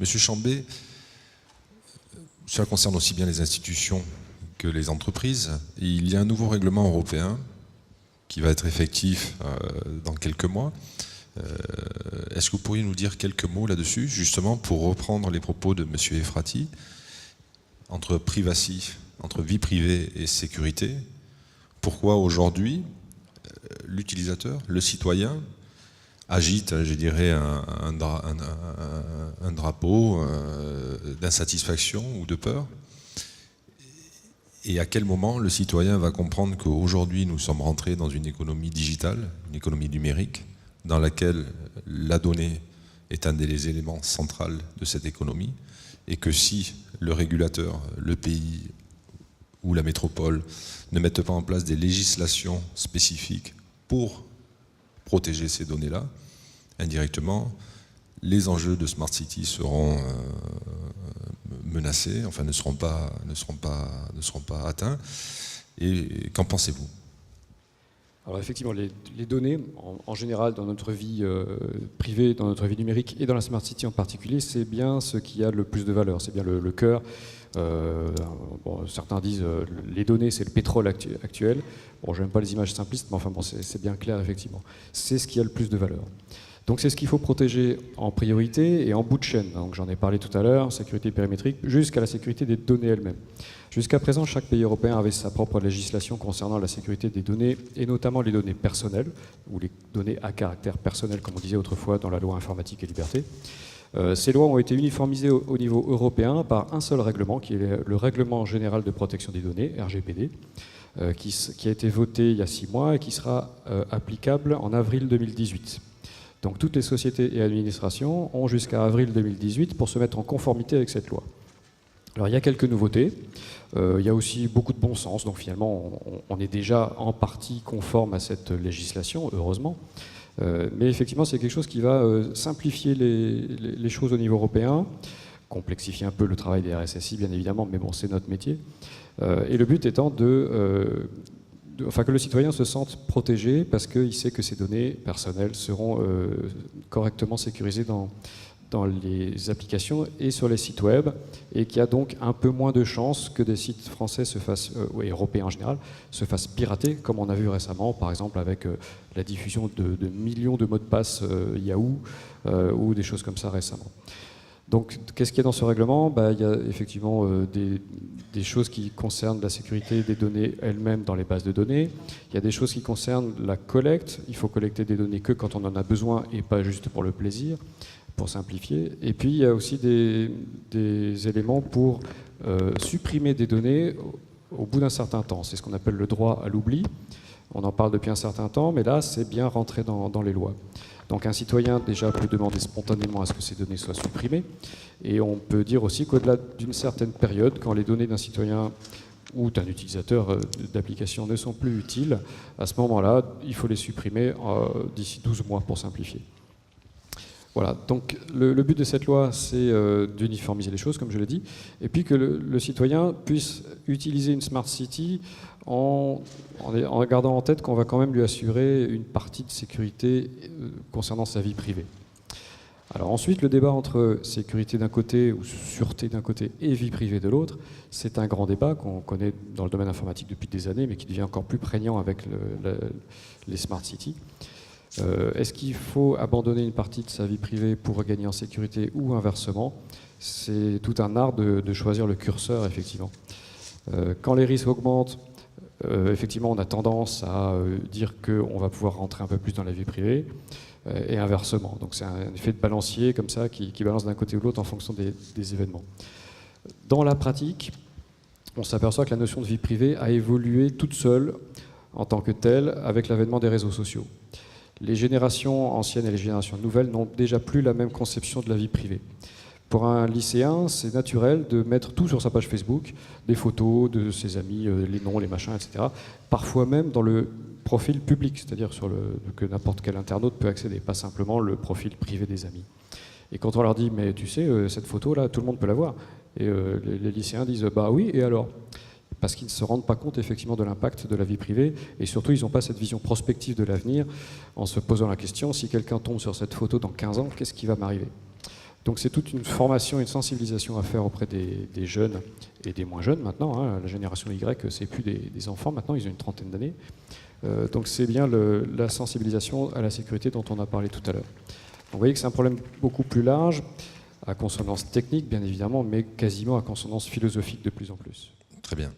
Monsieur Chambé, cela concerne aussi bien les institutions que les entreprises. Et il y a un nouveau règlement européen qui va être effectif dans quelques mois. Est-ce que vous pourriez nous dire quelques mots là-dessus, justement, pour reprendre les propos de M. Efrati, entre privacy, entre vie privée et sécurité? Pourquoi aujourd'hui, l'utilisateur, le citoyen, agite, je dirais, un drapeau d'insatisfaction ou de peur? Et à quel moment le citoyen va comprendre qu'aujourd'hui nous sommes rentrés dans une économie digitale, une économie numérique, dans laquelle la donnée est un des éléments centraux de cette économie, et que si le régulateur, le pays ou la métropole ne mettent pas en place des législations spécifiques pour protéger ces données-là, indirectement, les enjeux de Smart City seront menacés, enfin ne seront pas atteints. Et qu'en pensez-vous? Alors effectivement, les données, en général, dans notre vie privée, dans notre vie numérique et dans la Smart City en particulier, c'est bien ce qui a le plus de valeur, c'est bien le cœur. Bon, certains disent les données, c'est le pétrole actuel. Bon, je n'aime pas les images simplistes, mais enfin bon, c'est bien clair, effectivement. C'est ce qui a le plus de valeur. Donc c'est ce qu'il faut protéger en priorité et en bout de chaîne. Donc j'en ai parlé tout à l'heure, sécurité périmétrique, jusqu'à la sécurité des données elles-mêmes. Jusqu'à présent, chaque pays européen avait sa propre législation concernant la sécurité des données, et notamment les données personnelles, ou les données à caractère personnel, comme on disait autrefois dans la loi informatique et liberté. Ces lois ont été uniformisées au niveau européen par un seul règlement, qui est le Règlement général de protection des données, RGPD, qui a été voté il y a 6 mois et qui sera applicable en avril 2018. Donc toutes les sociétés et administrations ont jusqu'à avril 2018 pour se mettre en conformité avec cette loi. Alors il y a quelques nouveautés, il y a aussi beaucoup de bon sens, donc finalement on est déjà en partie conforme à cette législation, heureusement. Mais effectivement c'est quelque chose qui va simplifier les choses au niveau européen, complexifier un peu le travail des RSSI bien évidemment, mais bon c'est notre métier. Et le but étant que le citoyen se sente protégé parce qu'il sait que ses données personnelles seront correctement sécurisées dans les applications et sur les sites web, et qu'il y a donc un peu moins de chances que des sites français et européens en général, se fassent pirater, comme on a vu récemment, par exemple avec la diffusion de millions de mots de passe Yahoo ou des choses comme ça récemment. Donc, qu'est-ce qu'il y a dans ce règlement? Il y a effectivement des choses qui concernent la sécurité des données elles-mêmes dans les bases de données. Il y a des choses qui concernent la collecte. Il faut collecter des données que quand on en a besoin et pas juste pour le plaisir, pour simplifier. Et puis, il y a aussi des éléments pour supprimer des données au bout d'un certain temps. C'est ce qu'on appelle le droit à l'oubli. On en parle depuis un certain temps, mais là, c'est bien rentré dans les lois. Donc un citoyen déjà peut demander spontanément à ce que ces données soient supprimées. Et on peut dire aussi qu'au-delà d'une certaine période, quand les données d'un citoyen ou d'un utilisateur d'application ne sont plus utiles, à ce moment-là, il faut les supprimer d'ici 12 mois pour simplifier. Voilà, donc le but de cette loi, c'est d'uniformiser les choses, comme je l'ai dit, et puis que le citoyen puisse utiliser une Smart City en gardant en tête qu'on va quand même lui assurer une partie de sécurité concernant sa vie privée. Alors ensuite, le débat entre sécurité d'un côté ou sûreté d'un côté et vie privée de l'autre, c'est un grand débat qu'on connaît dans le domaine informatique depuis des années, mais qui devient encore plus prégnant avec les Smart Cities. Est-ce qu'il faut abandonner une partie de sa vie privée pour gagner en sécurité ou inversement? C'est tout un art de choisir le curseur, effectivement. Quand les risques augmentent, effectivement, on a tendance à dire qu'on va pouvoir rentrer un peu plus dans la vie privée, et inversement. Donc c'est un effet de balancier comme ça qui balance d'un côté ou de l'autre en fonction des événements. Dans la pratique, on s'aperçoit que la notion de vie privée a évolué toute seule en tant que telle avec l'avènement des réseaux sociaux. Les générations anciennes et les générations nouvelles n'ont déjà plus la même conception de la vie privée. Pour un lycéen, c'est naturel de mettre tout sur sa page Facebook, des photos de ses amis, les noms, les machins, etc. Parfois même dans le profil public, c'est-à-dire que n'importe quel internaute peut accéder, pas simplement le profil privé des amis. Et quand on leur dit « mais tu sais, cette photo-là, tout le monde peut la voir », et les lycéens disent « bah oui, et alors ?» Parce qu'ils ne se rendent pas compte effectivement de l'impact de la vie privée, et surtout ils n'ont pas cette vision prospective de l'avenir en se posant la question « si quelqu'un tombe sur cette photo dans 15 ans, qu'est-ce qui va m'arriver ?» Donc c'est toute une formation, une sensibilisation à faire auprès des jeunes et des moins jeunes maintenant. Hein. La génération Y, c'est plus des enfants maintenant, ils ont une trentaine d'années. Donc c'est bien la sensibilisation à la sécurité dont on a parlé tout à l'heure. Vous voyez que c'est un problème beaucoup plus large, à consonance technique bien évidemment, mais quasiment à consonance philosophique de plus en plus. Très bien.